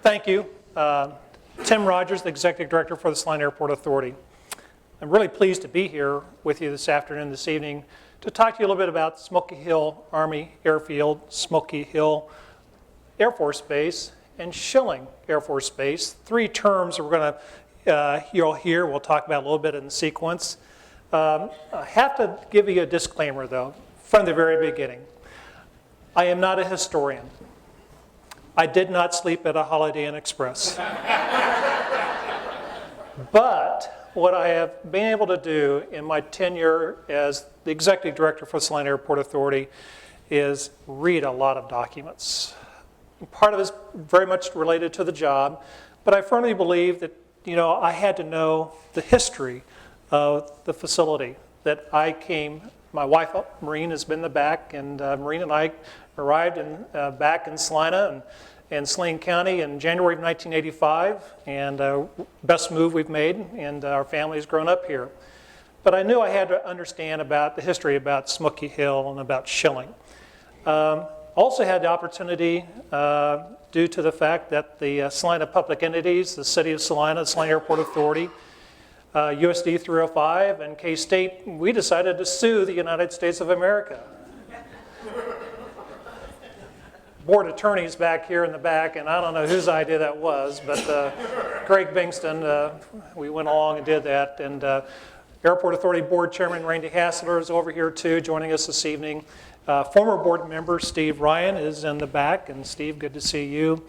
Thank you. Tim Rogers, the Executive Director for the Salina Airport Authority. I'm really pleased to be here with you this afternoon, this evening, to talk to you a little bit about Smoky Hill Army Airfield, Smoky Hill Air Force Base, and Shilling Air Force Base. Three terms we're going to you'll hear. We'll talk about a little bit in the sequence. I have to give you a disclaimer, though, from the very beginning. I am not a historian. I did not sleep at a Holiday Inn Express. But what I have been able to do in my tenure as the Executive Director for the Salina Airport Authority is read a lot of documents. Part of it is very much related to the job, but I firmly believe that I had to know the history of the facility that I came. My wife, Maureen, has been in the back, and Maureen and I arrived back in Salina and Saline County in January of 1985, and best move we've made, and our family has grown up here. But I knew I had to understand about the history about Smoky Hill and about Shilling. Also had the opportunity, due to the fact that the Salina public entities, the City of Salina, the Salina Airport Authority, USD 305, and K-State, we decided to sue the United States of America. Board attorneys back here in the back, and I don't know whose idea that was, but Greg Bingston, we went along and did that. And Airport Authority Board Chairman Randy Hassler is over here too, joining us this evening. Former board member Steve Ryan is in the back, and Steve, good to see you.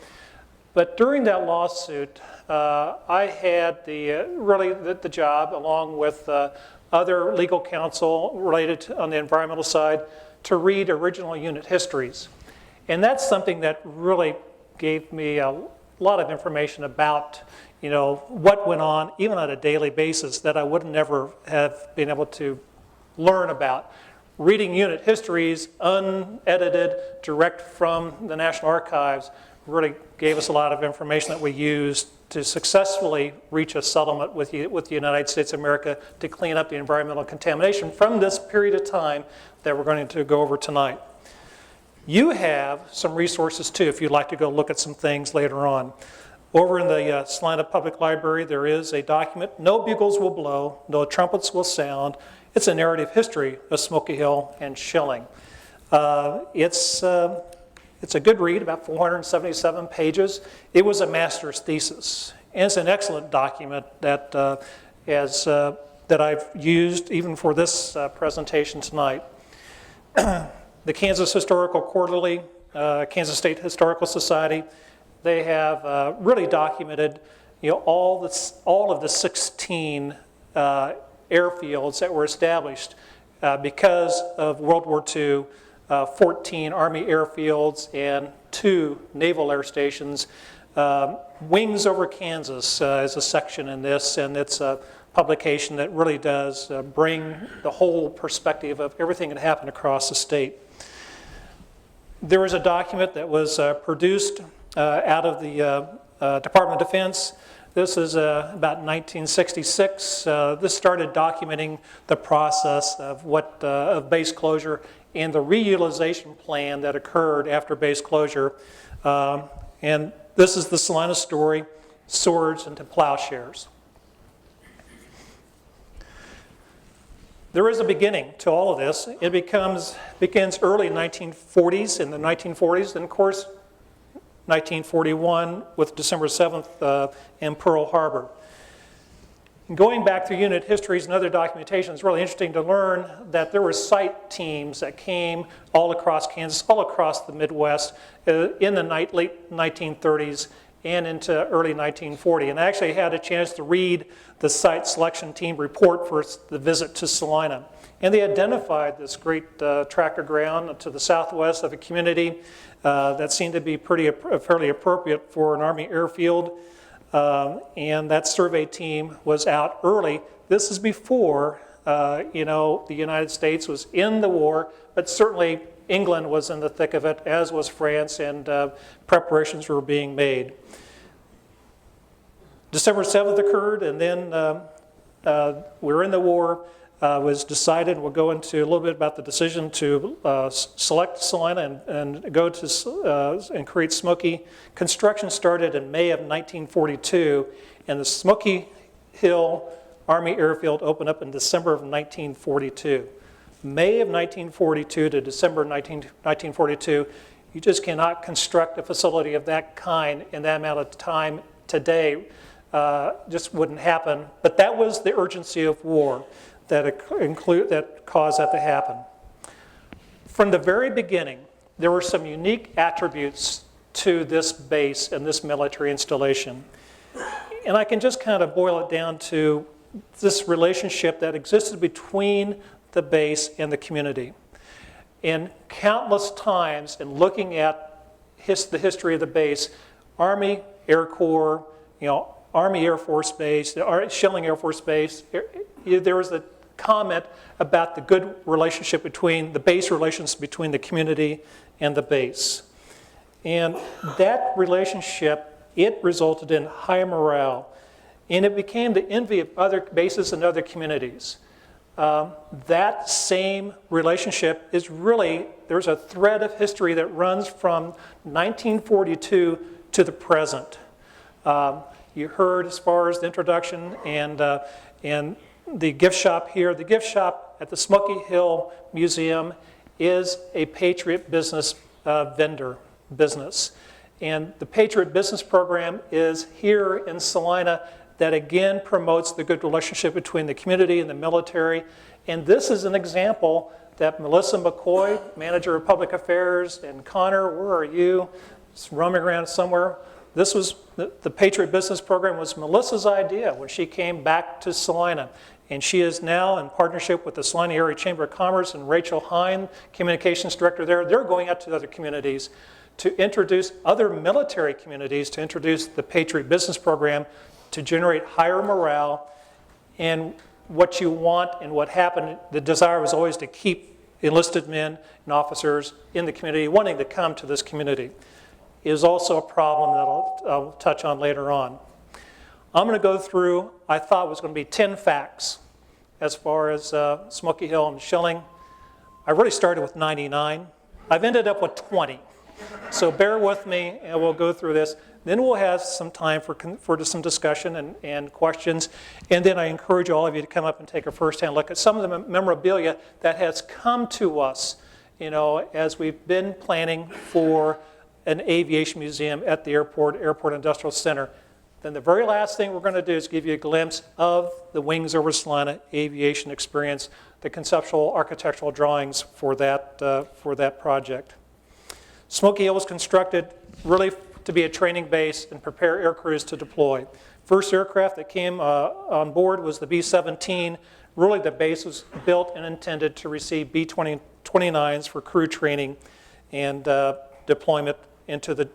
But during that lawsuit, I had the job, along with other legal counsel related to, on the environmental side, to read original unit histories. And that's something that really gave me a lot of information about, what went on, even on a daily basis, that I would never have been able to learn about. Reading unit histories, unedited, direct from the National Archives, really gave us a lot of information that we used to successfully reach a settlement with the United States of America to clean up the environmental contamination from this period of time that we're going to go over tonight. You have some resources too if you'd like to go look at some things later on. Over in the Salina Public Library, there is a document, No Bugles Will Blow, No Trumpets Will Sound. It's a narrative history of Smoky Hill and Shilling. It's a good read, about 477 pages. It was a master's thesis, and it's an excellent document that that I've used even for this presentation tonight. The Kansas Historical Quarterly, Kansas State Historical Society, they have really documented, all of the 16 airfields that were established because of World War II, 14 Army airfields and 2 naval air stations. Wings Over Kansas is a section in this, and it's a publication that really does bring the whole perspective of everything that happened across the state. There was a document that was produced out of the Department of Defense. This is about 1966. This started documenting the process of of base closure and the reutilization plan that occurred after base closure. And this is the Salina story, Swords into Plowshares. There is a beginning to all of this. It begins early 1940s, in the 1940s, and of course 1941 with December 7th in Pearl Harbor. Going back through unit histories and other documentation, it's really interesting to learn that there were site teams that came all across Kansas, all across the Midwest in the late 1930s and into early 1940. And I actually had a chance to read the site selection team report for the visit to Salina. And they identified this great tract of ground to the southwest of a community that seemed to be fairly appropriate for an Army airfield. And that survey team was out early. This is before, the United States was in the war, but certainly England was in the thick of it, as was France, and preparations were being made. December 7th occurred, and then we were in the war. was decided. We'll go into a little bit about the decision to select Salina and go to and create Smoky. Construction started in May of 1942, and the Smoky Hill Army Airfield opened up in December of 1942. May of 1942 to December 1942, you just cannot construct a facility of that kind in that amount of time today. Just wouldn't happen. But that was the urgency of war that caused that to happen. From the very beginning, there were some unique attributes to this base and this military installation. And I can just kind of boil it down to this relationship that existed between the base and the community. And countless times in looking at the history of the base, Army, Air Corps, Army Air Force Base, the Shilling Air Force Base, there was a comment about the good relationship between the base relations between the community and the base. And that relationship, it resulted in high morale, and it became the envy of other bases and other communities. That same relationship is really, there's a thread of history that runs from 1942 to the present. You heard as far as the introduction and the gift shop here. The gift shop at the Smoky Hill Museum is a Patriot business business. And the Patriot Business Program is here in Salina that again promotes the good relationship between the community and the military. And this is an example that Melissa McCoy, Manager of Public Affairs, and Connor, where are you? It's roaming around somewhere. This was, the Patriot Business Program was Melissa's idea when she came back to Salina. And she is now in partnership with the Salina Area Chamber of Commerce and Rachel Hine, Communications Director there. They're going out to other communities to introduce other military communities, to introduce the Patriot Business Program to generate higher morale. And what you want and what happened, the desire was always to keep enlisted men and officers in the community, wanting to come to this community. It is also a problem that I'll touch on later on. I'm going to go through, I thought it was going to be 10 facts as far as Smoky Hill and Shilling. I really started with 99. I've ended up with 20. So bear with me and we'll go through this. Then we'll have some time for some discussion and questions. And then I encourage all of you to come up and take a first-hand look at some of the memorabilia that has come to us, as we've been planning for an aviation museum at the Airport Industrial Center. Then the very last thing we're going to do is give you a glimpse of the Wings Over Salina aviation experience, the conceptual architectural drawings for that project. Smoky Hill was constructed really to be a training base and prepare air crews to deploy. First aircraft that came on board was the B-17. Really the base was built and intended to receive B-29s for crew training and deployment into the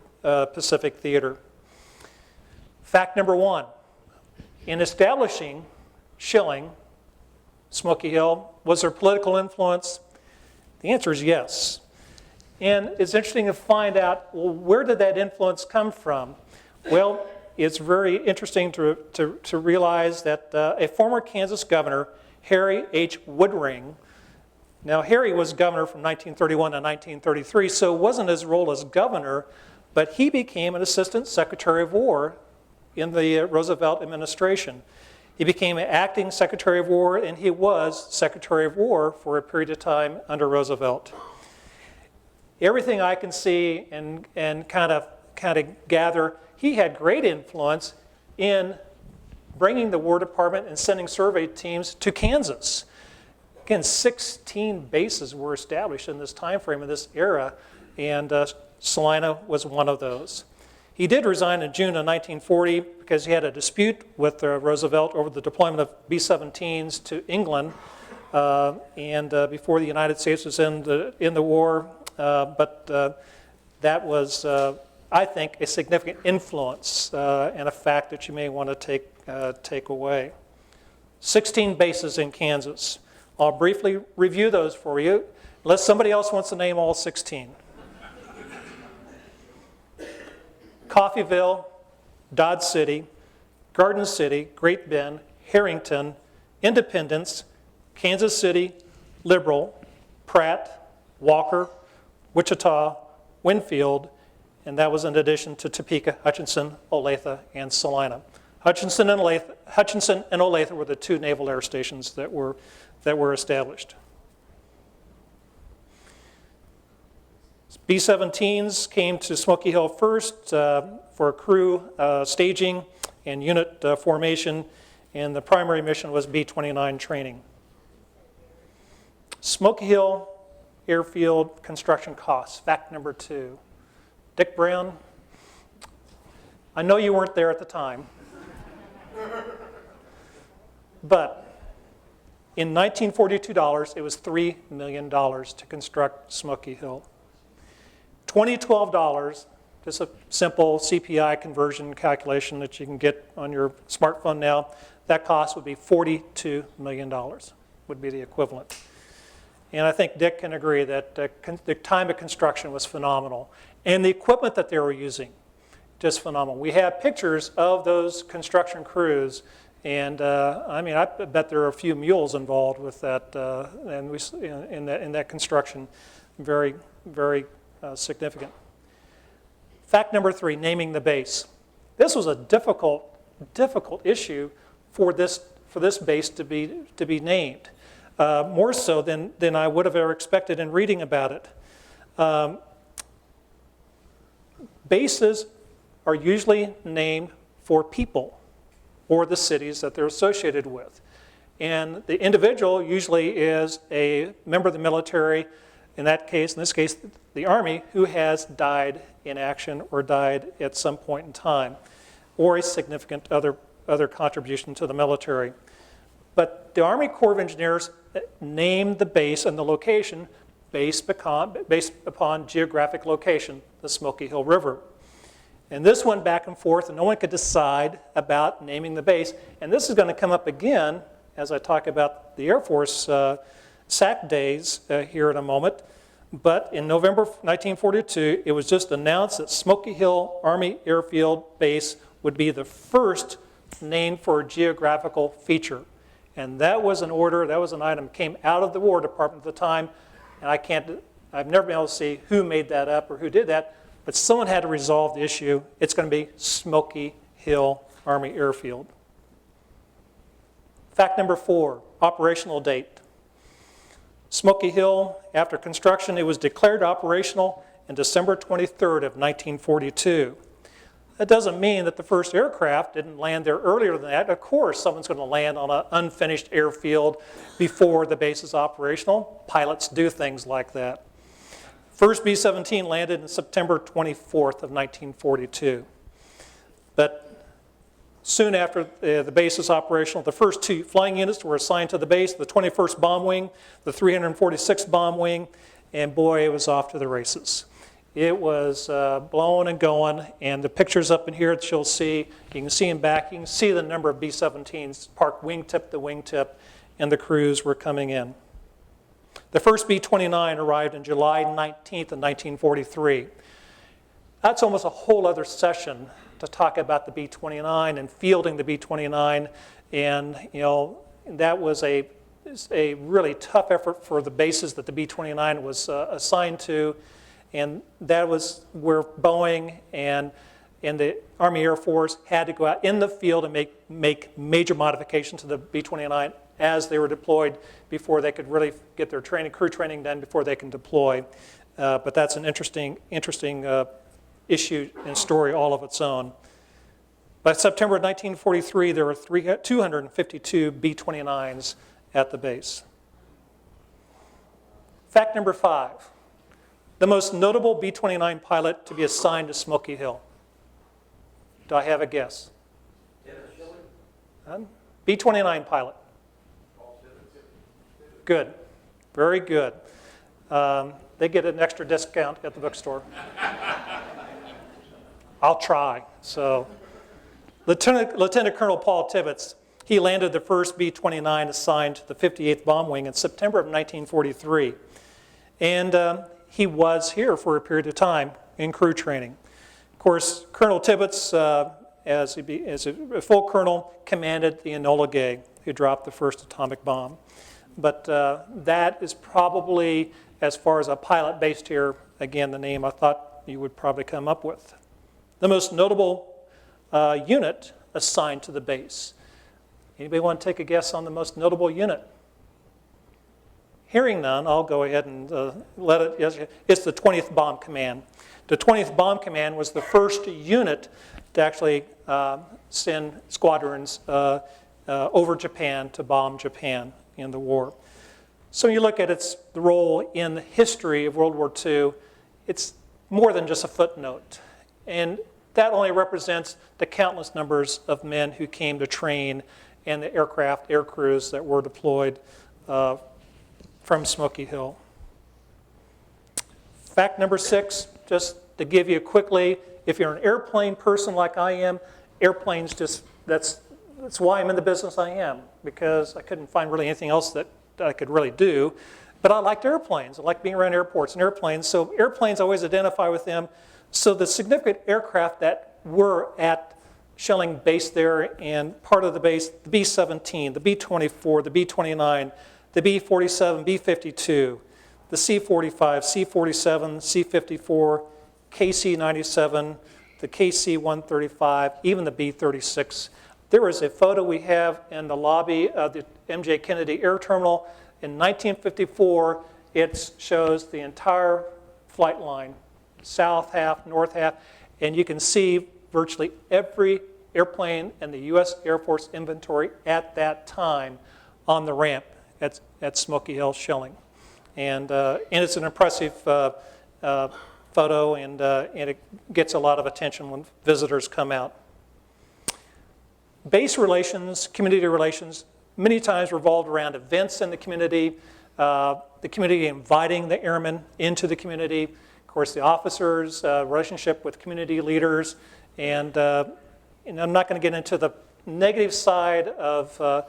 Pacific Theater. Fact number one, in establishing Shilling, Smoky Hill, was there political influence? The answer is yes. And it's interesting to find out, well, where did that influence come from? Well, it's very interesting to realize that a former Kansas governor, Harry H. Woodring, now Harry was governor from 1931 to 1933, so it wasn't his role as governor, but he became an assistant secretary of war in the Roosevelt administration. He became an acting secretary of war, and he was secretary of war for a period of time under Roosevelt. Everything I can see and kind of gather, he had great influence in bringing the War Department and sending survey teams to Kansas. Again, 16 bases were established in this time frame, in this era, and Salina was one of those. He did resign in June of 1940 because he had a dispute with Roosevelt over the deployment of B-17s to England and before the United States was in the war. But that was, I think, a significant influence and a fact that you may want to take away. 16 bases in Kansas. I'll briefly review those for you, unless somebody else wants to name all 16. Coffeyville, Dodge City, Garden City, Great Bend, Harrington, Independence, Kansas City, Liberal, Pratt, Walker, Wichita, Winfield, and that was in addition to Topeka, Hutchinson, Olathe, and Salina. Hutchinson and Olathe were the two naval air stations that were established. B-17s came to Smoky Hill first for crew staging and unit formation, and the primary mission was B-29 training. Smoky Hill Airfield construction costs, fact number 2. Dick Brown, I know you weren't there at the time, but in 1942 dollars, it was $3 million to construct Smoky Hill. 2012 dollars, just a simple CPI conversion calculation that you can get on your smartphone now, that cost would be $42 million, would be the equivalent. And I think Dick can agree that the time of construction was phenomenal. And the equipment that they were using, just phenomenal. We have pictures of those construction crews, and I mean, I bet there are a few mules involved with that, and in that construction. Very, very significant. Fact number 3, naming the base. This was a difficult issue for this base to be named. More so than I would have ever expected in reading about it. Bases are usually named for people or the cities that they're associated with. And the individual usually is a member of the military, in this case, the Army, who has died in action or died at some point in time, or a significant other contribution to the military. But the Army Corps of Engineers named the base and the location based upon geographic location, the Smoky Hill River. And this went back and forth, and no one could decide about naming the base. And this is going to come up again as I talk about the Air Force SAC days here in a moment. But in November 1942, it was just announced that Smoky Hill Army Airfield Base would be the first named for a geographical feature. And that was an order, that was an item that came out of the War Department at the time, and I've never been able to see who made that up or who did that, but someone had to resolve the issue. It's going to be Smoky Hill Army Airfield. Fact number 4, operational date. Smoky Hill, after construction, it was declared operational on December 23rd of 1942. That doesn't mean that the first aircraft didn't land there earlier than that. Of course, someone's going to land on an unfinished airfield before the base is operational. Pilots do things like that. First B-17 landed on September 24th of 1942. But soon after the base was operational, the first 2 flying units were assigned to the base, the 21st Bomb Wing, the 346th Bomb Wing, and boy, it was off to the races. It was blowing and going, and the pictures up in here that you'll see, you can see them back, you can see the number of B-17s parked wingtip to wingtip, and the crews were coming in. The first B-29 arrived on July 19th of 1943. That's almost a whole other session to talk about the B-29 and fielding the B-29, and that was a really tough effort for the bases that the B-29 was assigned to. And that was where Boeing and the Army Air Force had to go out in the field and make major modifications to the B-29 as they were deployed before they could really get their crew training done before they can deploy. But that's an interesting issue and story all of its own. By September of 1943, there were 252 B-29s at the base. Fact number 5. The most notable B-29 pilot to be assigned to Smoky Hill. Do I have a guess? B-29 pilot. Good. Very good. They get an extra discount at the bookstore. I'll try. So, Lieutenant Colonel Paul Tibbets, he landed the first B-29 assigned to the 58th Bomb Wing in September of 1943. And he was here for a period of time in crew training. Of course, Colonel Tibbets, as a full colonel, commanded the Enola Gay, who dropped the first atomic bomb. But that is probably, as far as a pilot based here, again, the name I thought you would probably come up with. The most notable unit assigned to the base. Anybody want to take a guess on the most notable unit? Hearing none, I'll go ahead and let it. Yes, it's the 20th Bomb Command. The 20th Bomb Command was the first unit to actually send squadrons over Japan to bomb Japan in the war. So when you look at the role in the history of World War II, it's more than just a footnote. And that only represents the countless numbers of men who came to train and the aircraft, air crews that were deployed from Smoky Hill. Fact number 6, just to give you quickly, if you're an airplane person like I am, airplanes that's why I'm in the business I am, because I couldn't find really anything else that I could really do. But I liked airplanes. I liked being around airports and airplanes. So airplanes, I always identify with them. So the significant aircraft that were at Schilling base there and part of the base, the B-17, the B-24, the B-29, the B-47, B-52, the C-45, C-47, C-54, KC-97, the KC-135, even the B-36. There is a photo we have in the lobby of the MJ Kennedy Air Terminal. In 1954, it shows the entire flight line, south half, north half, and you can see virtually every airplane in the U.S. Air Force inventory at that time on the ramp at Smoky Hill, Shilling. And it's an impressive photo, and it gets a lot of attention when visitors come out. Base relations, community relations, many times revolved around events in the community inviting the airmen into the community, of course the officers, relationship with community leaders, and I'm not going to get into the negative side of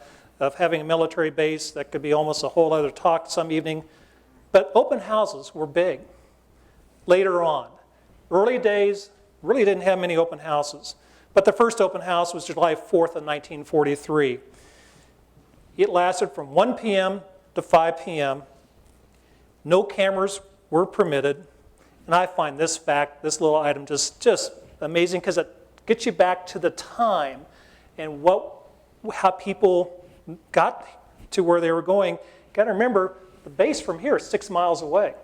having a military base. That could be almost a whole other talk some evening. But open houses were big later on. Early days really didn't have many open houses. But the first open house was July 4th of 1943. It lasted from 1 p.m. to 5 p.m. No cameras were permitted. And I find this fact, this little item, just amazing because it gets you back to the time and how people got to where they were going. Got to remember, the base from here is 6 miles away.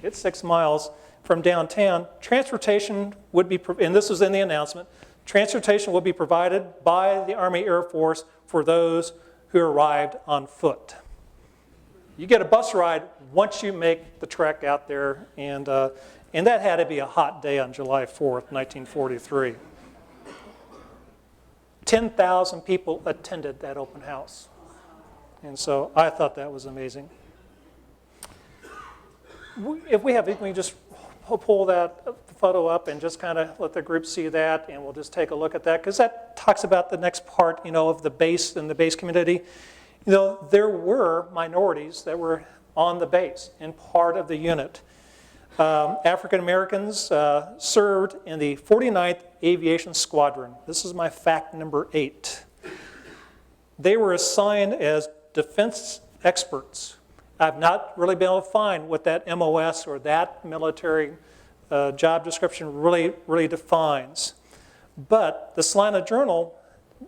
It's 6 miles from downtown. Transportation would be, and this was in the announcement, transportation would be provided by the Army Air Force for those who arrived on foot. You get a bus ride once you make the trek out there, and that had to be a hot day on July 4th, 1943. 10,000 people attended that open house. And so I thought that was amazing. If we can just pull that photo up and just kind of let the group see that, and we'll just take a look at that, because that talks about the next part, of the base and the base community. There were minorities that were on the base and part of the unit. African Americans served in the 49th Aviation Squadron. This is my fact number 8. They were assigned as defense experts. I've not really been able to find what that MOS or that military job description really defines. But the Salina Journal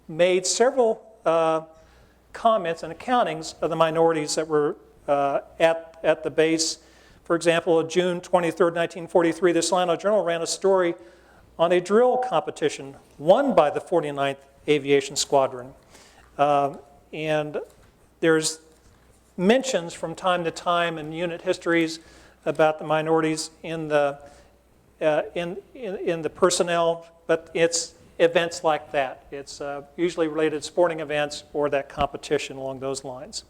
made several comments and accountings of the minorities that were at the base. For example, on June 23rd, 1943, the Salina Journal ran a story on a drill competition won by the 49th Aviation Squadron. And there's mentions from time to time in unit histories about the minorities in the personnel, but it's events like that. It's usually related to sporting events or that competition along those lines.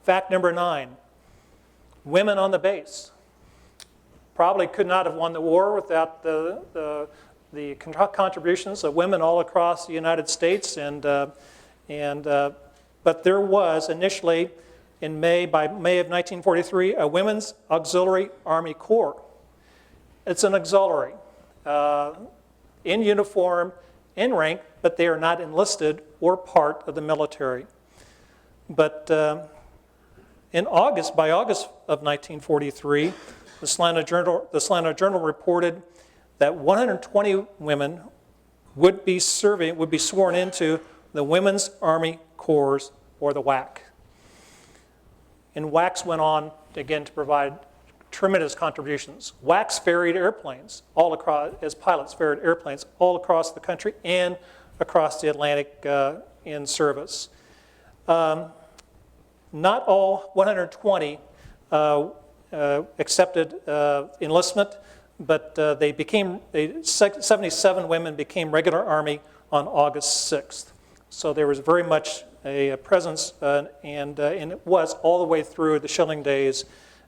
Fact number 9, women on the base. Probably could not have won the war without the contributions of women all across the United States, but there was initially, by May of 1943, a Women's Auxiliary Army Corps. It's an auxiliary, in uniform, in rank, but they are not enlisted or part of the military. In August, by August of 1943, the Salina Journal reported that 120 women would be sworn into the Women's Army Corps, or the WWII. And WWIIs went on, again, to provide tremendous contributions. WWIIs ferried airplanes all across, as pilots ferried airplanes all across the country and across the Atlantic in service. Not all 120 accepted enlistment, but 77 women became regular Army on August 6th. So there was very much a presence, and it was all the way through the Shilling days,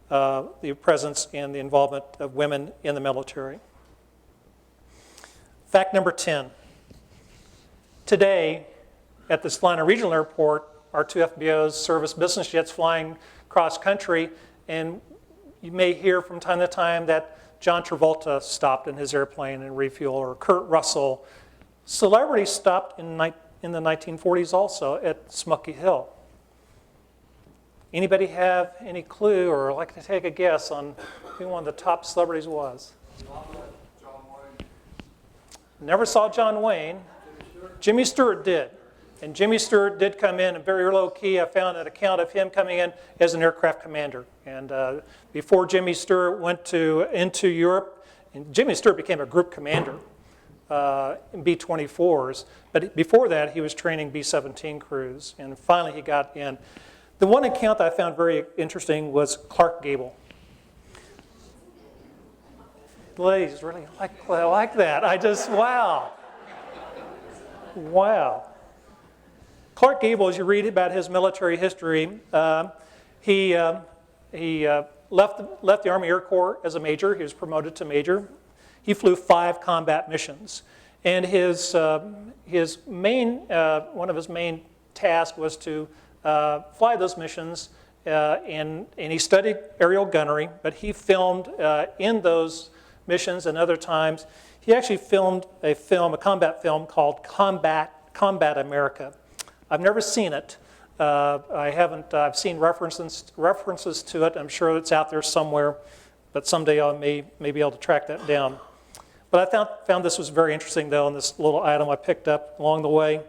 the presence and the involvement of women in the military. Fact number 10. Today, at the Salina Regional Airport, our two FBOs service business jets flying cross country, and you may hear from time to time that John Travolta stopped in his airplane and refueled, or Kurt Russell. Celebrities stopped in the 1940s also at Smoky Hill. Anybody have any clue or like to take a guess on who one of the top celebrities was? John Wayne. Never saw John Wayne. Jimmy Stewart did. And Jimmy Stewart did come in, and very low key, I found an account of him coming in as an aircraft commander. And before Jimmy Stewart went into Europe, and Jimmy Stewart became a group commander in B-24s. But before that, he was training B-17 crews. And finally, he got in. The one account that I found very interesting was Clark Gable. Ladies really like that. Wow. Wow. Clark Gable, as you read about his military history, he left the Army Air Corps as a major. He was promoted to major. He flew 5 combat missions. And one of his main tasks was to fly those missions, and he studied aerial gunnery, but he filmed in those missions and other times. He actually filmed a combat film called Combat America. I've never seen it. I've seen references to it. I'm sure it's out there somewhere, but someday I may be able to track that down. But I found this was very interesting, though, in this little item I picked up along the way.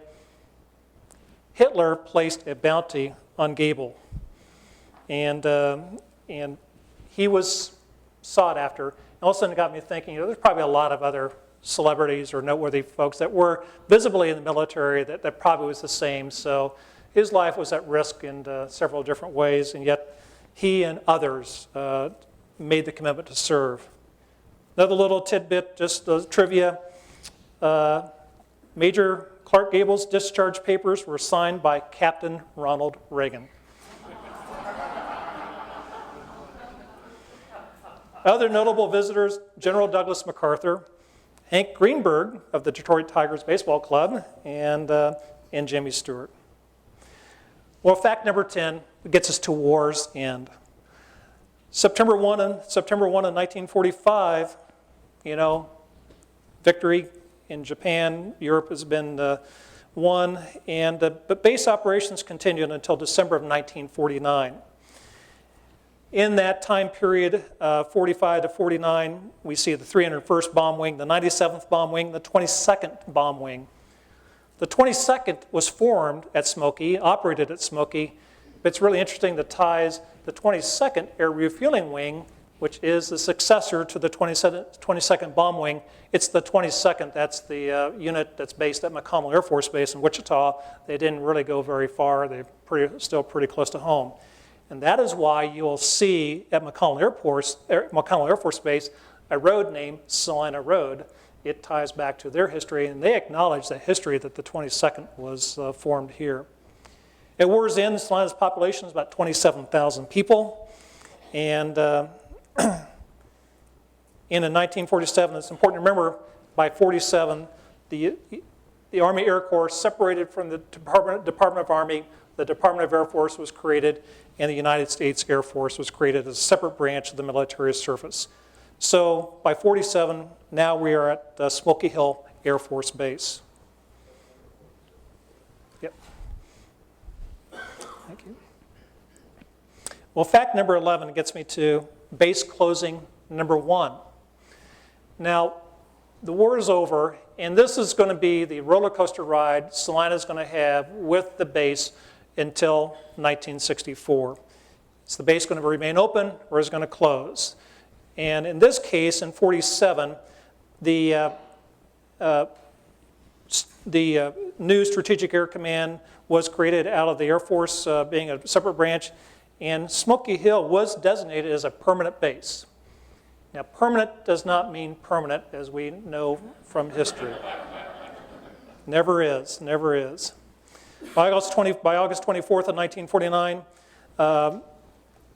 Hitler placed a bounty on Gable, and he was sought after. And all of a sudden it got me thinking, there's probably a lot of other celebrities or noteworthy folks that were visibly in the military that probably was the same. So his life was at risk in several different ways, and yet he and others made the commitment to serve. Another little tidbit, just trivia. Major Clark Gable's discharge papers were signed by Captain Ronald Reagan. Other notable visitors, General Douglas MacArthur, Hank Greenberg of the Detroit Tigers Baseball Club, and Jimmy Stewart. Well, fact number 10 gets us to war's end. September 1 of 1945, victory in Japan, Europe has been won, but base operations continued until December of 1949. In that time period, 45 to 49, we see the 301st Bomb Wing, the 97th Bomb Wing, the 22nd Bomb Wing. The 22nd was formed at Smoky, operated at Smoky, but it's really interesting that ties the 22nd Air Refueling Wing, which is the successor to the 22nd Bomb Wing. It's the 22nd, that's the unit that's based at McConnell Air Force Base in Wichita. They didn't really go very far. They're still pretty close to home. And that is why you'll see at McConnell Air Force Base a road named Salina Road. It ties back to their history, and they acknowledge the history that the 22nd was formed here. At war's end, Salina's population is about 27,000 people. And in 1947, it's important to remember, by 47, the Army Air Corps separated from the Department of Army. The Department of Air Force was created, and the United States Air Force was created as a separate branch of the military service. So by 47, now we are at Smoky Hill Air Force Base. Yep. Thank you. Well, fact number 11 gets me to base closing number 1. Now, the war is over, and this is going to be the roller coaster ride Salina is going to have with the base until 1964. Is the base going to remain open, or is it going to close? And in this case, in 47, the new Strategic Air Command was created out of the Air Force being a separate branch, and Smoky Hill was designated as a permanent base. Now, permanent does not mean permanent, as we know from history. Never is, never is. By August 24th of 1949, the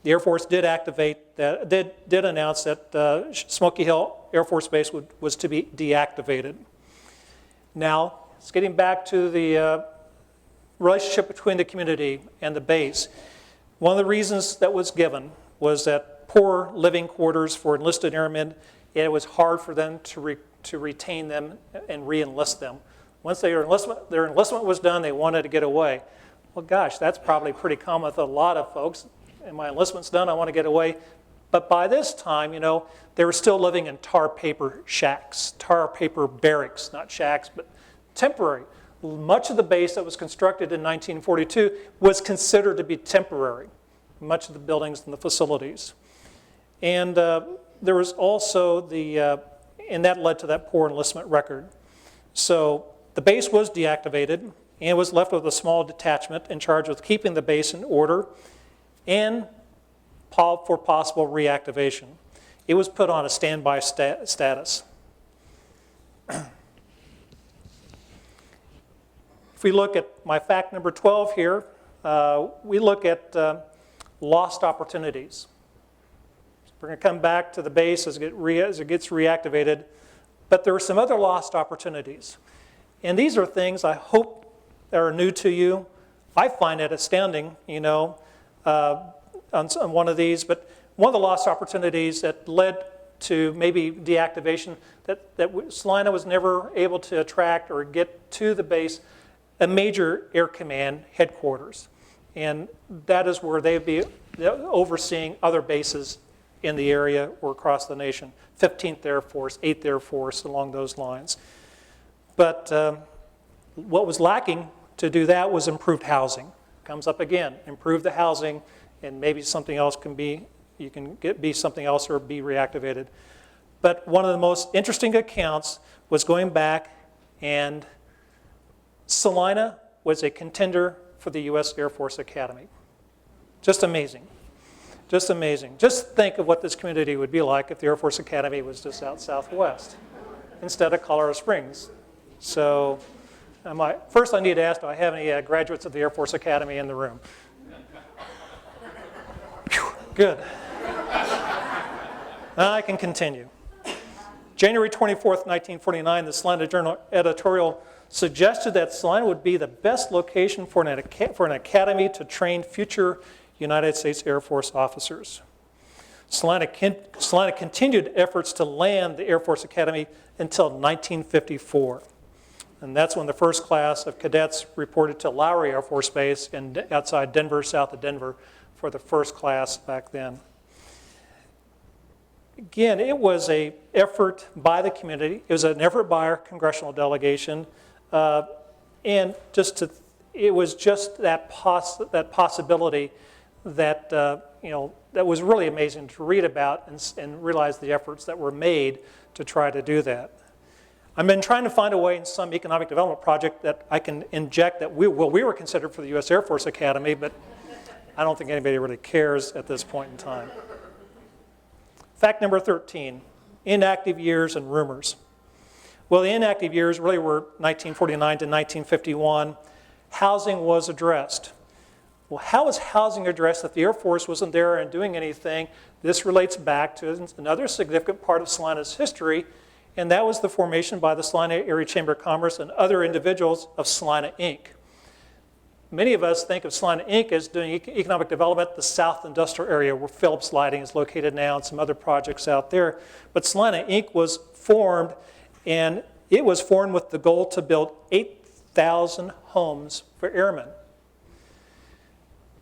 Air Force did announce that Smoky Hill Air Force Base was to be deactivated. Now, it's getting back to the relationship between the community and the base. One of the reasons that was given was that poor living quarters for enlisted airmen, it was hard for them to retain them and re-enlist them. Once their enlistment was done, they wanted to get away. Well, gosh, that's probably pretty common with a lot of folks. And my enlistment's done, I want to get away. But by this time, you know, they were still living in tar paper shacks, tar paper barracks, not shacks, but temporary. Much of the base that was constructed in 1942 was considered to be temporary, much of the buildings and the facilities. And there was also and that led to that poor enlistment record. So the base was deactivated and was left with a small detachment in charge of keeping the base in order and for possible reactivation. It was put on a standby status. If we look at my fact number 12 here, we look at lost opportunities. We're going to come back to the base as it gets reactivated, but there are some other lost opportunities. And these are things I hope that are new to you. I find it astounding, you know, on one of these, but one of the lost opportunities that led to maybe deactivation, that Salina was never able to attract or get to the base a major air command headquarters. And that is where they'd be overseeing other bases in the area or across the nation. 15th Air Force, 8th Air Force, along those lines. But what was lacking to do that was improved housing. Comes up again, improve the housing, and maybe something else can be, be something else or be reactivated. But one of the most interesting accounts was going back, and Salina was a contender for the U.S. Air Force Academy. Just amazing. Just amazing. Just think of what this community would be like if the Air Force Academy was just out southwest instead of Colorado Springs. So first I need to ask, do I have any graduates of the Air Force Academy in the room? Whew, good. Now I can continue. January 24th, 1949, the Salina Journal editorial suggested that Salina would be the best location for an academy to train future United States Air Force officers. Salina continued efforts to land the Air Force Academy until 1954. And that's when the first class of cadets reported to Lowry Air Force Base outside Denver, south of Denver, for the first class back then. Again, it was an effort by the community. It was an effort by our congressional delegation. And it was just that possibility that that was really amazing to read about and realize the efforts that were made to try to do that. I've been trying to find a way in some economic development project that I can inject that we were considered for the U.S. Air Force Academy, but I don't think anybody really cares at this point in time. Fact number 13, inactive years and rumors. Well, the inactive years really were 1949 to 1951. Housing was addressed. Well, how was housing addressed if the Air Force wasn't there and doing anything? This relates back to another significant part of Salina's history, and that was the formation by the Salina Area Chamber of Commerce and other individuals of Salina, Inc. Many of us think of Salina, Inc. as doing economic development, the South Industrial Area where Phillips Lighting is located now and some other projects out there. But Salina, Inc. was formed, and it was formed with the goal to build 8,000 homes for airmen.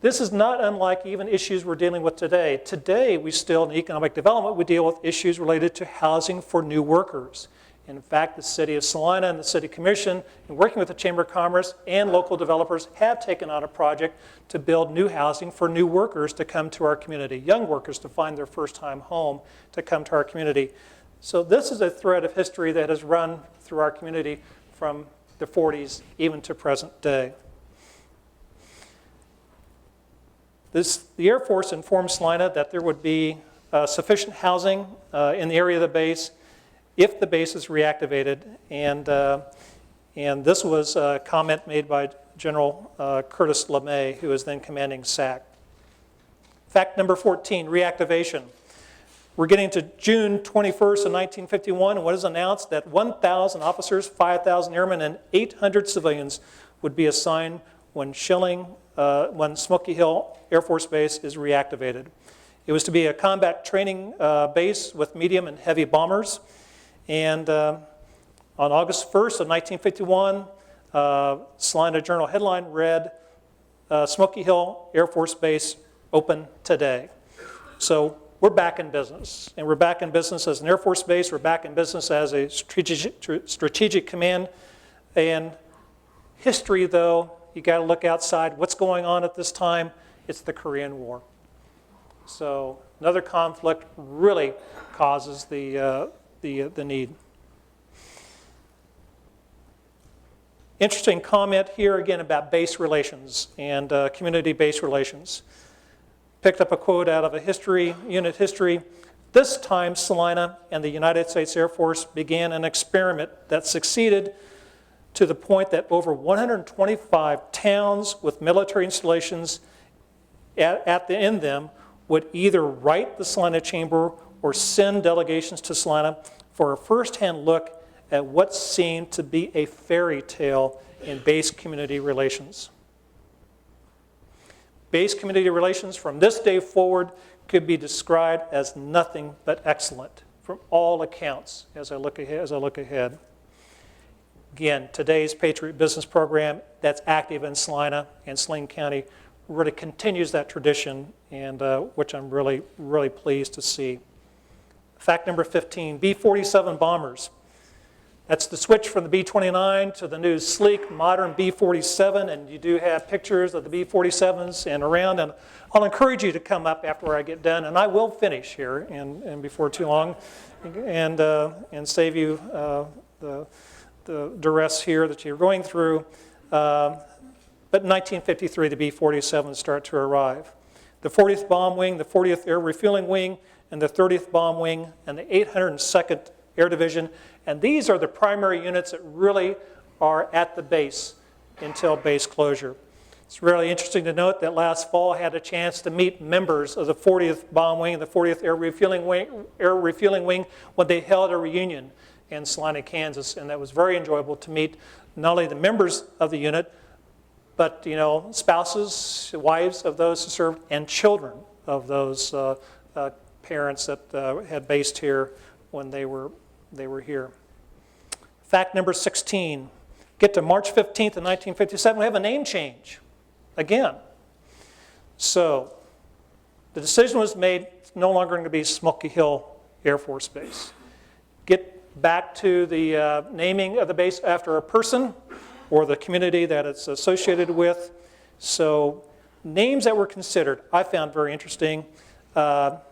This is not unlike even issues we're dealing with today. Today, we still, in economic development, we deal with issues related to housing for new workers. In fact, the City of Salina and the City Commission, in working with the Chamber of Commerce and local developers, have taken on a project to build new housing for new workers to come to our community, young workers to find their first-time home to come to our community. So this is a thread of history that has run through our community from the 40s even to present day. The Air Force informed Salina that there would be sufficient housing in the area of the base if the base is reactivated, and this was a comment made by General Curtis LeMay, who was then commanding SAC. Fact number 14, reactivation. We're getting to June 21st of 1951, and what is announced that 1,000 officers, 5,000 airmen, and 800 civilians would be assigned when when Smoky Hill Air Force Base is reactivated. It was to be a combat training base with medium and heavy bombers. And on August 1st of 1951, Salina Journal headline read, Smoky Hill Air Force Base open today. So we're back in business. And we're back in business as an Air Force base. We're back in business as a strategic command. And history, though, you got to look outside. What's going on at this time? It's the Korean War. So another conflict really causes the need. Interesting comment here again about base relations and community-based relations. Picked up a quote out of a unit history. This time, Salina and the United States Air Force began an experiment that succeeded to the point that over 125 towns with military installations in them would either write the Salina Chamber or send delegations to Salina for a first-hand look at what seemed to be a fairy tale in base community relations. Base community relations from this day forward could be described as nothing but excellent from all accounts as I look ahead. Again, today's Patriot Business Program that's active in Salina and Saline County really continues that tradition, and which I'm really, really pleased to see. Fact number 15, B-47 bombers. That's the switch from the B-29 to the new sleek, modern B-47, and you do have pictures of the B-47s and around, and I'll encourage you to come up after I get done, and I will finish here and before too long, and save you the duress here that you're going through. But in 1953, the B-47s start to arrive. The 40th Bomb Wing, the 40th Air Refueling Wing, and the 30th Bomb Wing, and the 802nd Air Division. And these are the primary units that really are at the base until base closure. It's really interesting to note that last fall I had a chance to meet members of the 40th Bomb Wing and the 40th Air Refueling Wing when they held a reunion in Salina, Kansas, and that was very enjoyable to meet not only the members of the unit, but spouses, wives of those who served, and children of those parents that had based here when they were here. Fact number 16. Get to March 15th of 1957, we have a name change again. So the decision was made, it's no longer going to be Smoky Hill Air Force Base. Get back to the naming of the base after a person or the community that it's associated with. So names that were considered, I found very interesting. Of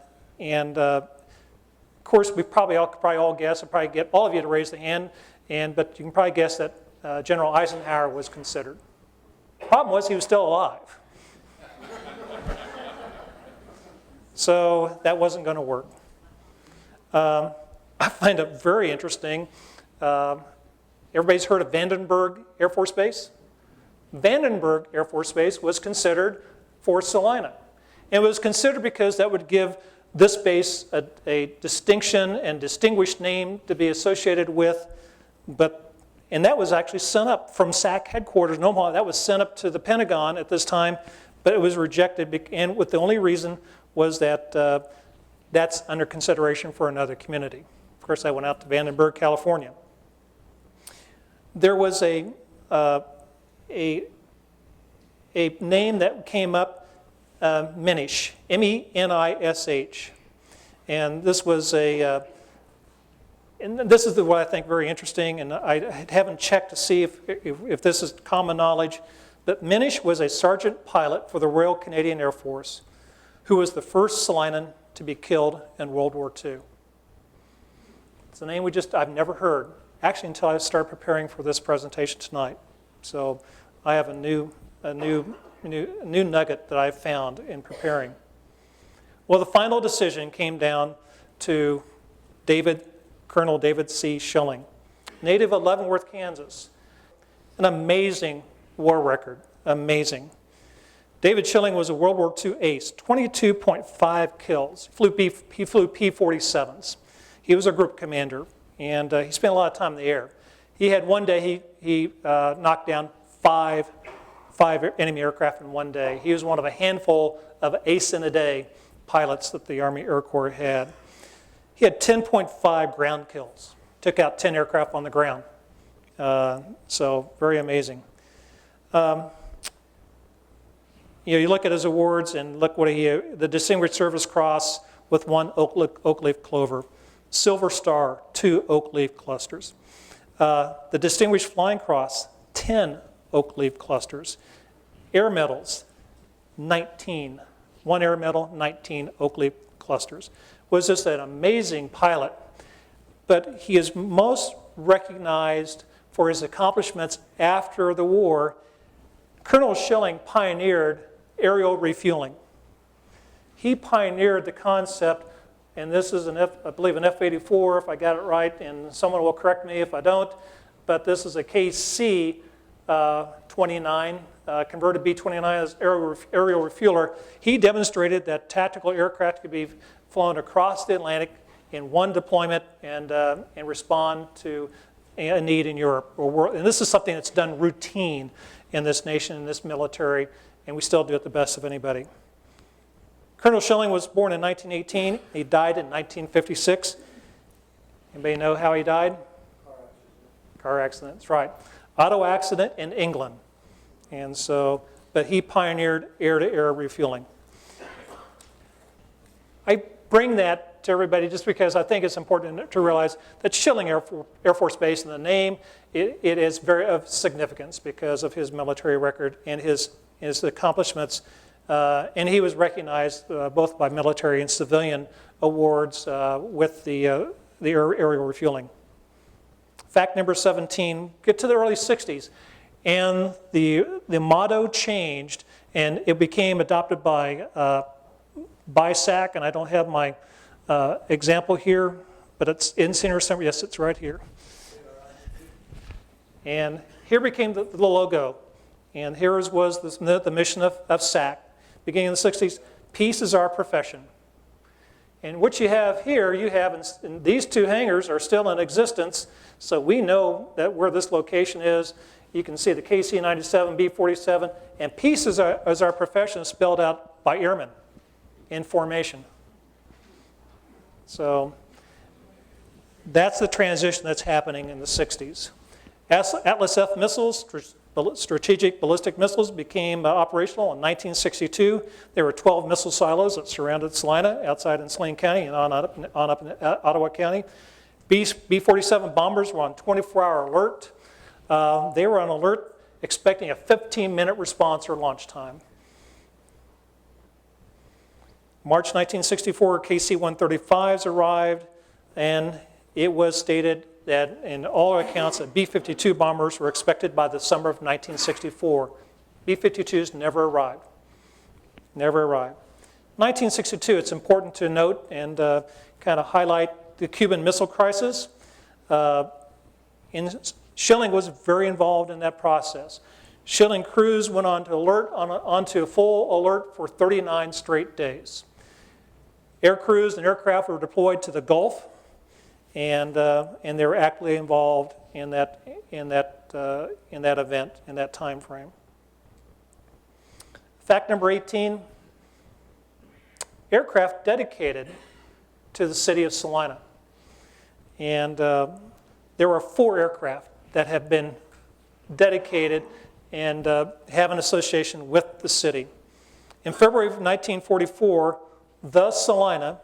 course, we probably all guess, I'll probably get all of you to raise the hand, but you can probably guess that General Eisenhower was considered. The problem was he was still alive. So that wasn't going to work. I find it very interesting. Everybody's heard of Vandenberg Air Force Base? Vandenberg Air Force Base was considered for Salina. It was considered because that would give this base a distinction and distinguished name to be associated with, and that was actually sent up from SAC headquarters in Omaha. That was sent up to the Pentagon at this time, but it was rejected, and with the only reason was that that's under consideration for another community. Of course, I went out to Vandenberg, California. There was a name that came up Menish, M-E-N-I-S-H. And this was and this is what I think very interesting, and I haven't checked to see if this is common knowledge, but Menish was a sergeant pilot for the Royal Canadian Air Force who was the first Salinan to be killed in World War II. It's a name I've never heard, actually until I started preparing for this presentation tonight. So I have a new nugget that I've found in preparing. Well, the final decision came down to Colonel David C. Schilling, native of Leavenworth, Kansas. An amazing war record, amazing. David Schilling was a World War II ace, 22.5 kills. He flew P-47s. He was a group commander, and he spent a lot of time in the air. He had one day, he knocked down five enemy aircraft in one day. He was one of a handful of ace-in-a-day pilots that the Army Air Corps had. He had 10.5 ground kills, took out 10 aircraft on the ground. So very amazing. You look at his awards and look what the Distinguished Service Cross with 1 oak leaf clover, Silver Star, 2 oak leaf clusters. The Distinguished Flying Cross, 10 oak leaf clusters. Air medals, 19. 1 air medal, 19 oak leaf clusters. Was just an amazing pilot, but he is most recognized for his accomplishments after the war. Colonel Schilling pioneered aerial refueling. He pioneered the concept, and this is I believe an F-84 if I got it right, and someone will correct me if I don't, but this is a KC-29, converted B-29 as aerial refueler. He demonstrated that tactical aircraft could be flown across the Atlantic in one deployment and respond to a need in Europe or world. And this is something that's done routine in this nation, in this military, and we still do it the best of anybody. Colonel Schilling was born in 1918. He died in 1956. Anybody know how he died? Car accident, that's right. Auto accident in England. And so, but he pioneered air-to-air refueling. I bring that to everybody just because I think it's important to realize that Schilling Air Force Base, in the name, it is very of significance because of his military record and his accomplishments. And he was recognized both by military and civilian awards with the aerial refueling. Fact number 17, get to the early 60s. And the motto changed, and it became adopted by SAC, and I don't have my example here, but it's in Senior Assembly. Yes, it's right here. And here became the logo, and here was the mission of SAC. Beginning in the 60s, peace is our profession. And what you have here, and these 2 hangars are still in existence, so we know that where this location is. You can see the KC-97, B-47, and peace is our profession spelled out by airmen in formation. So that's the transition that's happening in the 60s. Atlas F missiles, strategic ballistic missiles, became operational in 1962. There were 12 missile silos that surrounded Salina, outside in Saline County and on up in Ottawa County. B-47 bombers were on 24-hour alert. They were on alert expecting a 15-minute response or launch time. March 1964, KC-135s arrived, and it was stated that in all accounts that B-52 bombers were expected by the summer of 1964. B-52s never arrived. Never arrived. 1962, it's important to note and kind of highlight the Cuban Missile Crisis. Schilling was very involved in that process. Schilling crews went on to full alert for 39 straight days. Air crews and aircraft were deployed to the Gulf, and they were actively involved in that event, in that time frame. Fact number 18, aircraft dedicated to the city of Salina. And there were 4 aircraft that have been dedicated and have an association with the city. In February of 1944, the Salina,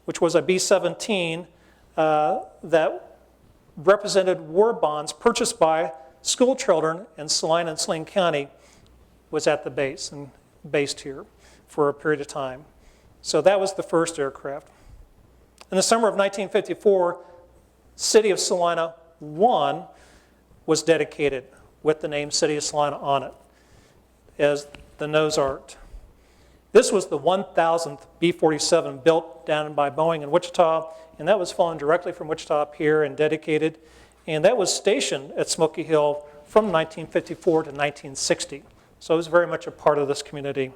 which was a B-17 that represented war bonds purchased by school children in Salina and Schilling County, was at the base and based here for a period of time. So that was the first aircraft. In the summer of 1954, City of Salina 1 was dedicated with the name City of Salina on it as the nose art. This was the 1,000th B-47 built down by Boeing in Wichita, and that was flown directly from Wichita up here and dedicated. And that was stationed at Smoky Hill from 1954 to 1960. So it was very much a part of this community.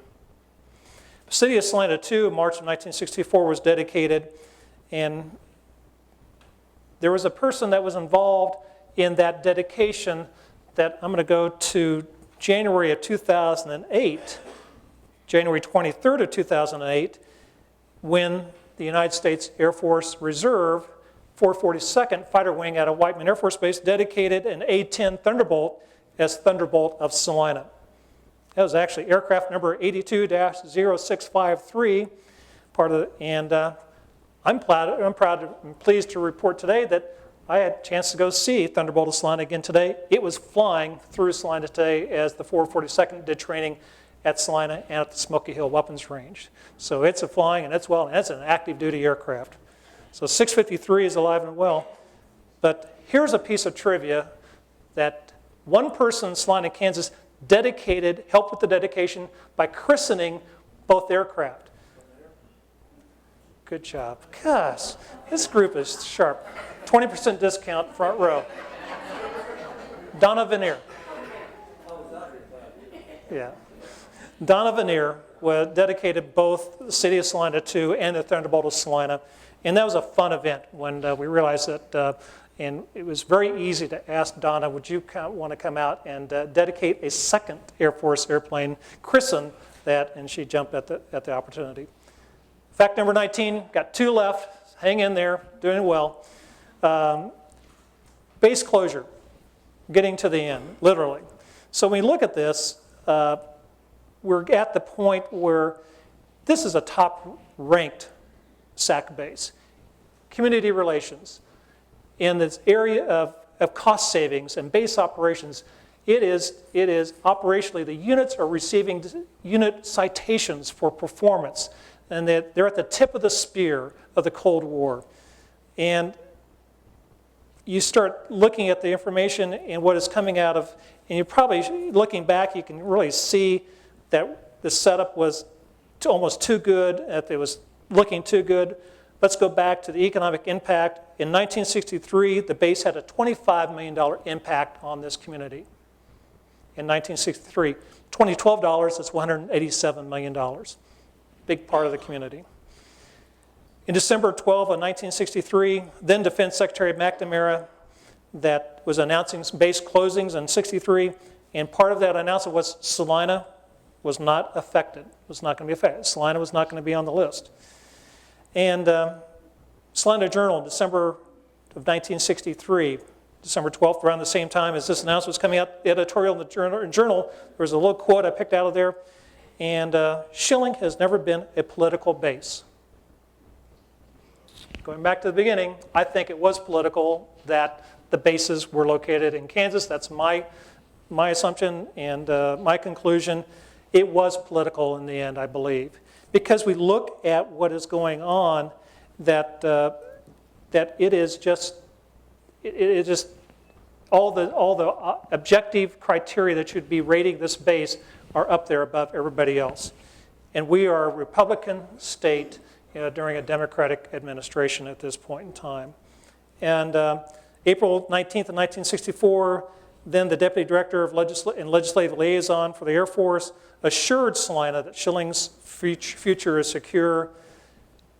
The City of Salina 2, in March of 1964, was dedicated, and there was a person that was involved in that dedication that I'm going to go to January of 2008, January 23rd of 2008, when the United States Air Force Reserve 442nd Fighter Wing out of Whiteman Air Force Base dedicated an A-10 Thunderbolt as Thunderbolt of Salina. That was actually aircraft number 82-0653, part of the, and I'm proud and pleased to report today that I had a chance to go see Thunderbolt of Salina again today. It was flying through Salina today as the 442nd did training at Salina and at the Smoky Hill Weapons Range. So it's a flying and it's well, and it's an active duty aircraft. So 653 is alive and well. But here's a piece of trivia that one person in Salina, Kansas, helped with the dedication by christening both aircraft. Good job. Gosh, this group is sharp. 20% discount, front row. Donna Veneer. Yeah. Donna Veneer dedicated both the City of Salina 2 and the Thunderbolt of Salina. And that was a fun event when we realized that, and it was very easy to ask Donna, would you want to come out and dedicate a second Air Force airplane, christen that, and she jumped at the opportunity. Fact number 19, got 2 left, hang in there, doing well. Base closure, getting to the end, literally. So when we look at this, we're at the point where this is a top-ranked SAC base. Community relations. In this area of cost savings and base operations, it is operationally, the units are receiving unit citations for performance, and they're at the tip of the spear of the Cold War. And you start looking at the information and what is coming out of, and you're probably, looking back, you can really see that the setup was almost too good, that it was looking too good. Let's go back to the economic impact. In 1963, the base had a $25 million impact on this community. In 1963, $2012, that's $187 million. Big part of the community. In December 12 of 1963, then Defense Secretary McNamara that was announcing some base closings in 63, and part of that announcement was Salina was not affected, was not going to be affected. Salina was not going to be on the list. And Salina Journal, December of 1963, December 12th, around the same time as this announcement was coming out, the editorial in the journal, there was a little quote I picked out of there, and Shilling has never been a political base. Going back to the beginning, I think it was political that the bases were located in Kansas. That's my assumption and my conclusion. It was political in the end, I believe, because we look at what is going on. That it is just all the objective criteria that should be rating this base are up there above everybody else, and we are a Republican state during a Democratic administration at this point in time. And April 19th of 1964. Then the Deputy Director of Legislative Liaison for the Air Force assured Salina that Shilling's future is secure.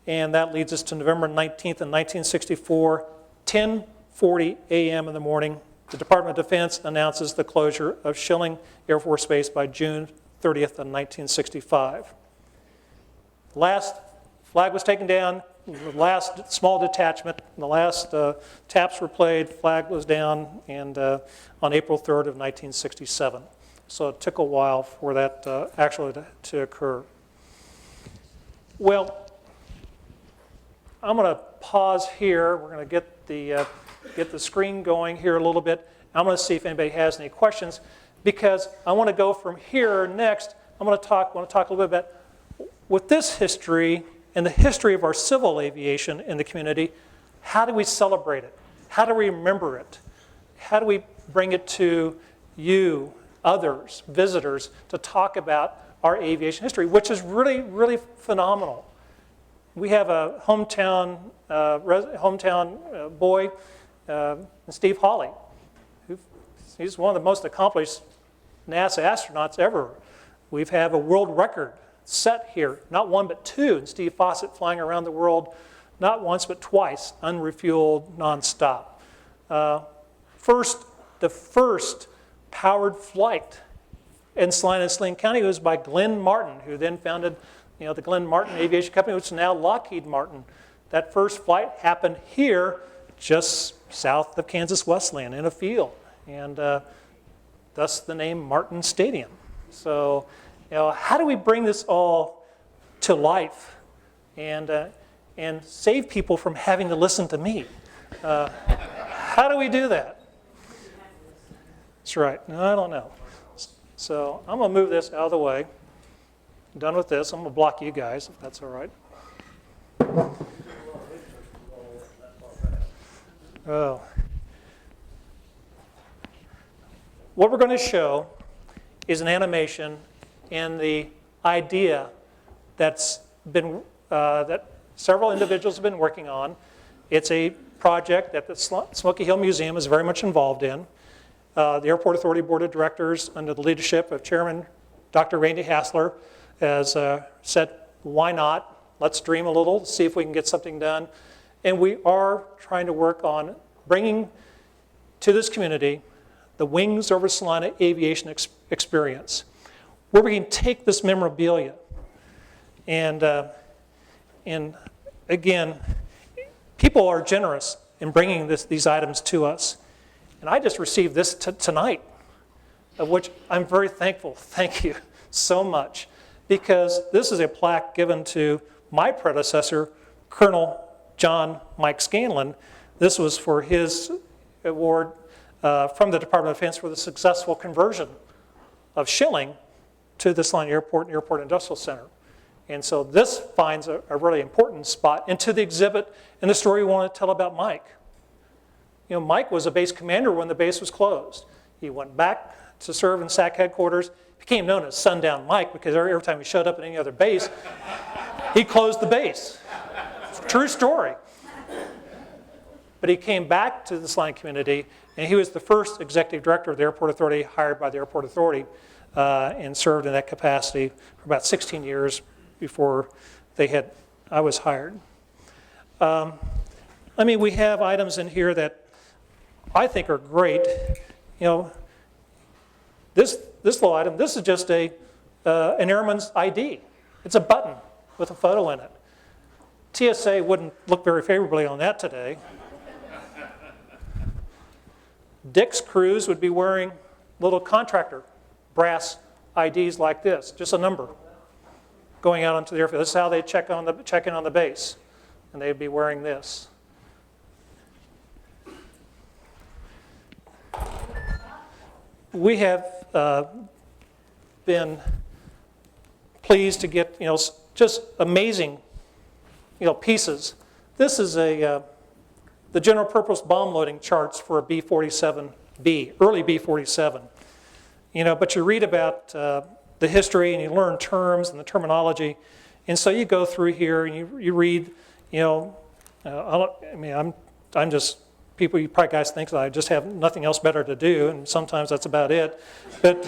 And that leads us to November 19th of 1964, 10:40 a.m. in the morning. The Department of Defense announces the closure of Schilling Air Force Base by June 30th of 1965. The last flag was taken down. The last small detachment, the last taps were played, flag was down, and on April 3rd of 1967. So it took a while for that actually to occur. Well, I'm going to pause here. We're going to get the screen going here a little bit. I'm going to see if anybody has any questions, because I want to go from here next. I want to talk a little bit about, with this history and the history of our civil aviation in the community, how do we celebrate it? How do we remember it? How do we bring it to you, others, visitors, to talk about our aviation history, which is really, really phenomenal. We have a hometown boy, Steve Hawley. He's one of the most accomplished NASA astronauts ever. We have a world record set here, not one but two, and Steve Fawcett flying around the world not once but twice, unrefueled, nonstop. The first powered flight in Salina and Schilling County was by Glenn Martin, who then founded the Glenn Martin Aviation Company, which is now Lockheed Martin. That first flight happened here, just south of Kansas Westland, in a field, and thus the name Martin Stadium. So, how do we bring this all to life and save people from having to listen to me? How do we do that? That's right. No, I don't know. So I'm going to move this out of the way. I'm done with this. I'm going to block you guys, if that's all right. Oh. What we're going to show is an animation and the idea that's been that several individuals have been working on. It's a project that the Smoky Hill Museum is very much involved in. The Airport Authority Board of Directors, under the leadership of Chairman Dr. Randy Hassler, has said, why not? Let's dream a little, see if we can get something done. And we are trying to work on bringing to this community the Wings Over Salina aviation experience, where we can take this memorabilia and again, people are generous in bringing these items to us. And I just received this tonight, of which I'm very thankful. Thank you so much. Because this is a plaque given to my predecessor, Colonel John Mike Scanlon. This was for his award from the Department of Defense for the successful conversion of Shilling to the Salina Airport and Airport Industrial Center. And so this finds a really important spot into the exhibit and the story we want to tell about Mike. Mike was a base commander when the base was closed. He went back to serve in SAC headquarters, became known as Sundown Mike because every time he showed up at any other base, he closed the base. True story. But he came back to the Salina community, and he was the first executive director of the Airport Authority hired by the Airport Authority and served in that capacity for about 16 years before I was hired. We have items in here that I think are great. This little item, this is just an airman's ID. It's a button with a photo in it. TSA wouldn't look very favorably on that today. Dick's crews would be wearing little contractor brass IDs like this, just a number, going out onto the airfield. This is how they check in on the base, and they'd be wearing this. We have been pleased to get just amazing pieces. This is the general purpose bomb loading charts for a B-47B, early B-47. But you read about the history and you learn terms and the terminology, and so you go through here and you read. I'm just. People, you probably guys think that I just have nothing else better to do, and sometimes that's about it. But,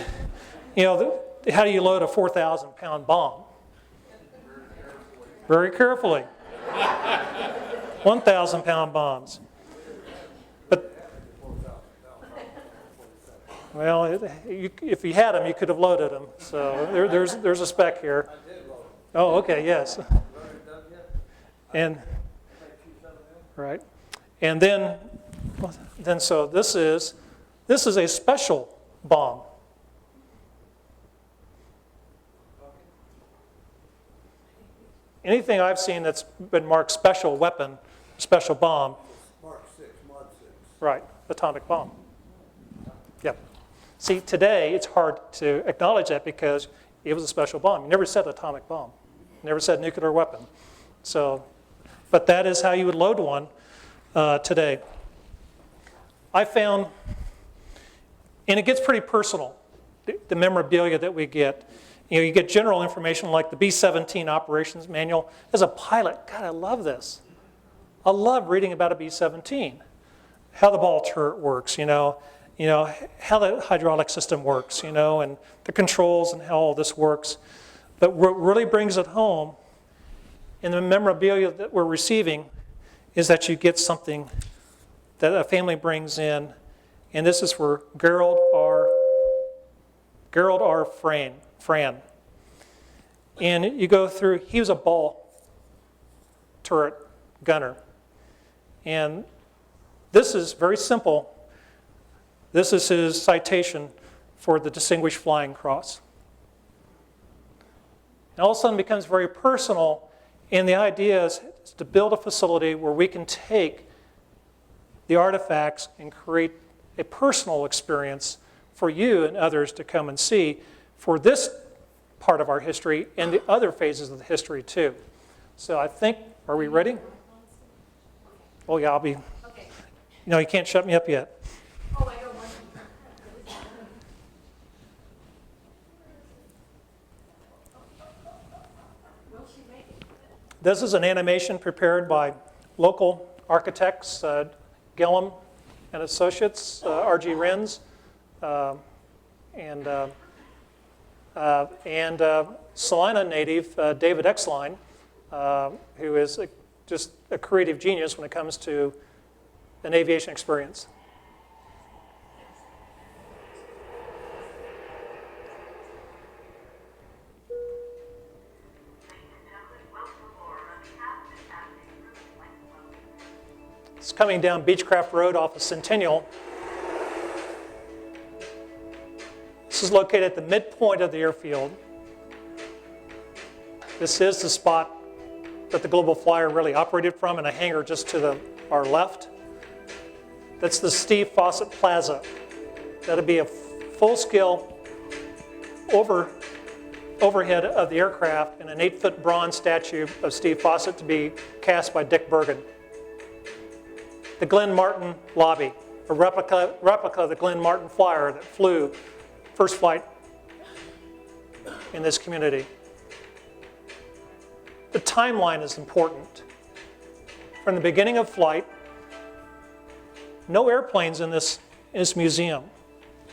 how do you load a 4,000-pound bomb? Very carefully. 1,000-pound bombs. But, well, if you had them, you could have loaded them. So there's a spec here. Oh, okay, yes. And, right. And then so this is a special bomb. anything I've seen that's been marked special weapon, special bomb. Mark 6, Mod 6. Right, atomic bomb. Yep. See, today it's hard to acknowledge that because it was a special bomb. You never said atomic bomb. You never said nuclear weapon. So, but that is how you would load one today. I found, and it gets pretty personal, the memorabilia that we get. You know, you get general information like the B-17 operations manual. As a pilot, God, I love this. I love reading about a B-17, how the ball turret works, you know, how the hydraulic system works, you know, and the controls and how all this works. But what really brings it home in the memorabilia that we're receiving is that you get something that a family brings in, and this is for Gerald R. Fran. And you go through, he was a ball turret gunner. And this is very simple. This is his citation for the Distinguished Flying Cross. And all of a sudden it becomes very personal, and the idea is to build a facility where we can take the artifacts and create a personal experience for you and others to come and see for this part of our history and the other phases of the history too. So I think, are we ready? Oh yeah, I'll be, Okay. you know, you can't shut me up yet. Oh, I don't want to. Will she make it? This is an animation prepared by local architects, Gillum and Associates, R.G. Renz, and Salina native David Exline, who is just a creative genius when it comes to an aviation experience. It's coming down Beechcraft Road off of Centennial. This is located at the midpoint of the airfield. This is the spot that the Global Flyer really operated from, in a hangar just to our left. That's the Steve Fawcett Plaza. That'll be a full-scale overhead of the aircraft and an 8-foot bronze statue of Steve Fawcett to be cast by Dick Bergen. The Glenn Martin lobby, a replica of the Glenn Martin Flyer that flew first flight in this community. The timeline is important. From the beginning of flight, no airplanes in this museum.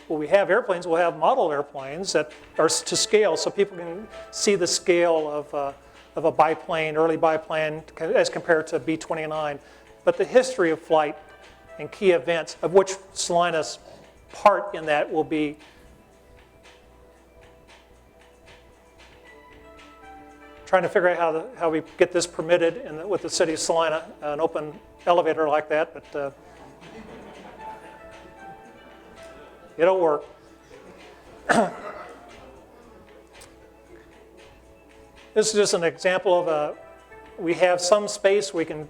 Well, we have airplanes, we'll have model airplanes that are to scale so people can see the scale of a biplane, early biplane, as compared to B-29. But the history of flight and key events, of which Salina's part in that will be trying to figure out how we get this permitted with the city of Salina, an open elevator like that, but it'll work. This is just an example of we have some space we can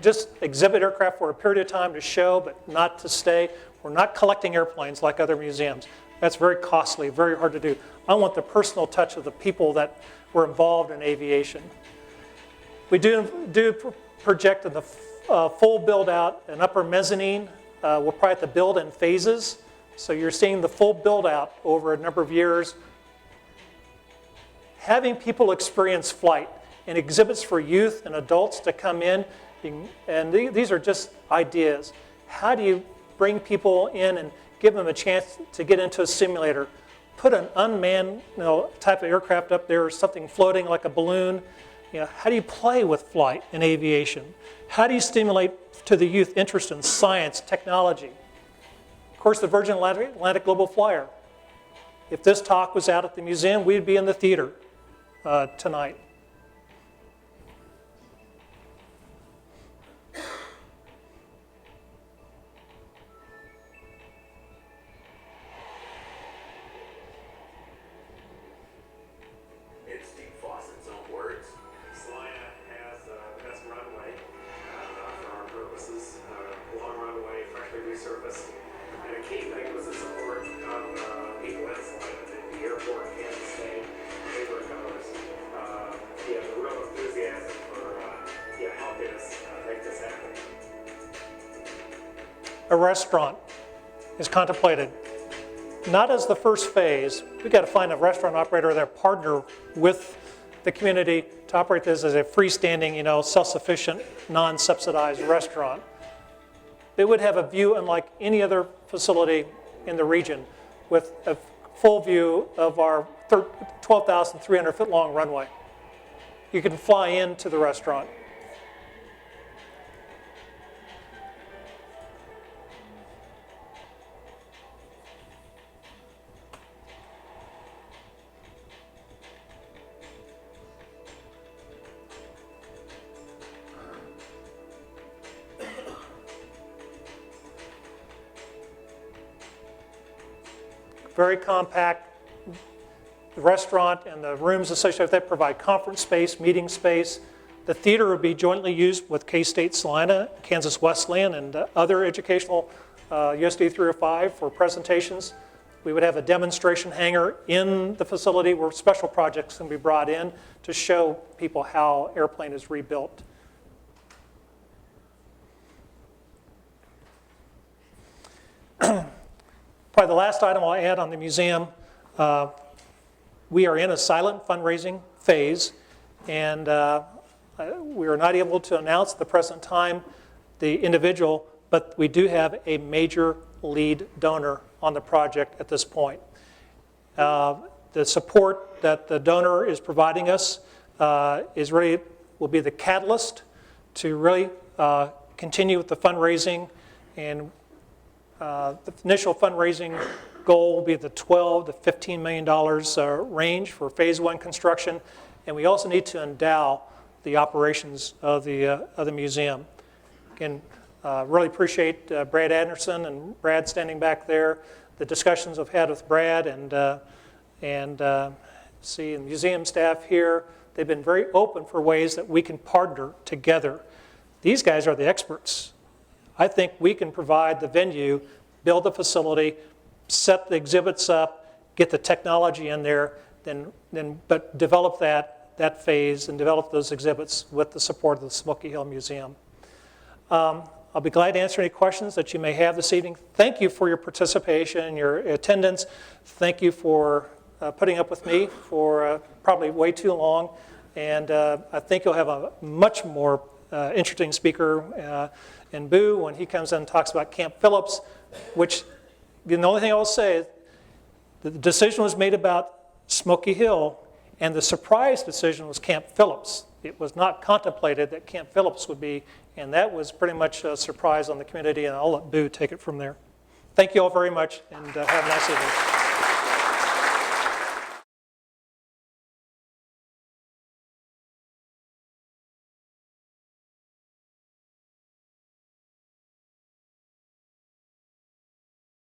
just exhibit aircraft for a period of time to show, but not to stay. We're not collecting airplanes like other museums. That's very costly, very hard to do. I want the personal touch of the people that were involved in aviation. We do project in the full build out an upper mezzanine. We'll probably have to build in phases. So you're seeing the full build out over a number of years. Having people experience flight and exhibits for youth and adults to come in, and these are just ideas. How do you bring people in and give them a chance to get into a simulator? Put an unmanned type of aircraft up there, or something floating like a balloon. How do you play with flight in aviation? How do you stimulate to the youth interest in science, technology? Of course, the Virgin Atlantic Global Flyer. If this talk was out at the museum, we'd be in the theater tonight. In Steve Fawcett's own words, a restaurant is contemplated. Not as the first phase. We've got to find a restaurant operator that partner with the community to operate this as a freestanding, self-sufficient, non-subsidized restaurant. It would have a view unlike any other facility in the region, with a full view of our 12,300 foot long runway. You can fly into the restaurant. Very compact. The restaurant and the rooms associated with that provide conference space, meeting space. The theater would be jointly used with K-State Salina, Kansas Wesleyan, and other educational USD 305 for presentations. We would have a demonstration hangar in the facility where special projects can be brought in to show people how airplane is rebuilt. Probably the last item I'll add on the museum, we are in a silent fundraising phase, and we are not able to announce at the present time the individual, but we do have a major lead donor on the project at this point. The support that the donor is providing us will be the catalyst to really continue with the fundraising, and the initial fundraising goal will be the $12 to $15 million range for phase one construction, and we also need to endow the operations of the museum. Again, really appreciate Brad Anderson and Brad standing back there. The discussions I've had with Brad and see the museum staff here, they've been very open for ways that we can partner together. These guys are the experts. I think we can provide the venue, build the facility, set the exhibits up, get the technology in there, but develop that phase and develop those exhibits with the support of the Smoky Hill Museum. I'll be glad to answer any questions that you may have this evening. Thank you for your participation, your attendance. Thank you for putting up with me for probably way too long. And I think you'll have a much more interesting speaker in Boo when he comes in and talks about Camp Phillips, which the only thing I will say is the decision was made about Smoky Hill, and the surprise decision was Camp Phillips. It was not contemplated that Camp Phillips would be, and that was pretty much a surprise on the community, and I'll let Boo take it from there. Thank you all very much, and have a nice evening.